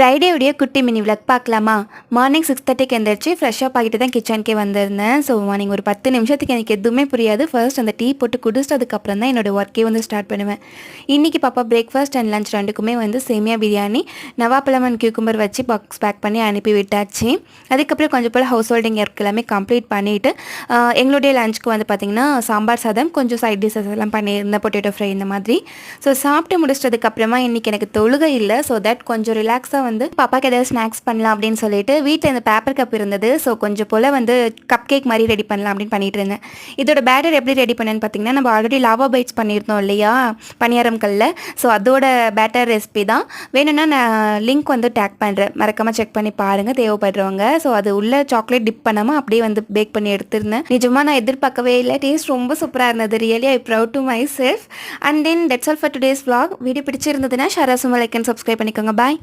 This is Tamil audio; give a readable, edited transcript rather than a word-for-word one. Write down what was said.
ஃப்ரைடே உடைய குட்டி மினி விளக் பார்க்கலாமா? மார்னிங் 6:30க்கு எந்திரிச்சு ஃப்ரெஷ்ஷப் ஆகிட்டு தான் கிச்சனுக்கே வந்திருந்தேன். ஸோ மார்னிங் ஒரு 10 நிமிஷத்துக்கு எனக்கு எதுவுமே புரியாது. ஃபர்ஸ்ட் அந்த டீ போட்டு குடிச்சதுக்கப்புறம் தான் என்னோடய ஒர்க்கே வந்து ஸ்டார்ட் பண்ணுவேன். இன்றைக்கி பாப்பா பிரேக்ஃபாஸ்ட் அண்ட் லஞ்ச் ரெண்டுக்குமே வந்து சேமியா பிரியாணி, நவாப்பழம் அண்ட் கியூக்கும்பர் வச்சு பாக்ஸ் பேக் பண்ணி அனுப்பி விட்டாச்சு. அதுக்கப்புறம் கொஞ்சம் போல் ஹவுஸ் ஹோல்டிங் ஒர்க் எல்லாமே கம்ப்ளீட் பண்ணிவிட்டு எங்களுடைய லஞ்சுக்கு வந்து பார்த்திங்கன்னா சாம்பார் சாதம், கொஞ்சம் சைட் டிஷஸ் எல்லாம் பண்ணியிருந்தேன், பொட்டேட்டோ ஃப்ரை இந்த மாதிரி. ஸோ சாப்பிட்டு முடிச்சதுக்கப்புறமா இன்றைக்கி எனக்கு தொழுகை இல்லை. ஸோ தட் கொஞ்சம் ரிலாக்ஸாக வந்து பாப்பாக்கு ஏதாவது ஸ்நாக்ஸ் பண்ணலாம் அப்படின்னு சொல்லிட்டு வீட்டில் இந்த பேப்பர் கப் இருந்தது. ஸோ கொஞ்சம் போல் வந்து கப் கேக் மாதிரி ரெடி பண்ணலாம் அப்படின்னு பண்ணிட்டு இருந்தேன். இதோட பேட்டர் எப்படி ரெடி பண்ணேன்னு பார்த்தீங்கன்னா, நம்ம ஆல்ரெடி லாவா பைட்ஸ் பண்ணியிருந்தோம் இல்லையா பணியாரம் கல்ல. ஸோ அதோட பேட்டர் ரெசிபி தான். வேணும்னா நான் லிங்க் வந்து டேக் பண்ணுறேன், மறக்காமல் செக் பண்ணி பாருங்கள் தேவைப்படுறவங்க. ஸோ அது உள்ள சாக்லேட் டிப் பண்ணாமல் அப்படியே வந்து பேக் பண்ணி எடுத்திருந்தேன். நிஜமாக நான் எதிர்பார்க்கவே இல்லை. டேஸ்ட் ரொம்ப சூப்பராக இருந்தது. Really I proud to my self. And then that's all for today's vlog. Video பிடிச்சிருந்ததுன்னா ஷராசும் லைக் அண்ட் சப்ஸ்கிரைப் பண்ணிக்கோங்க. பாய்.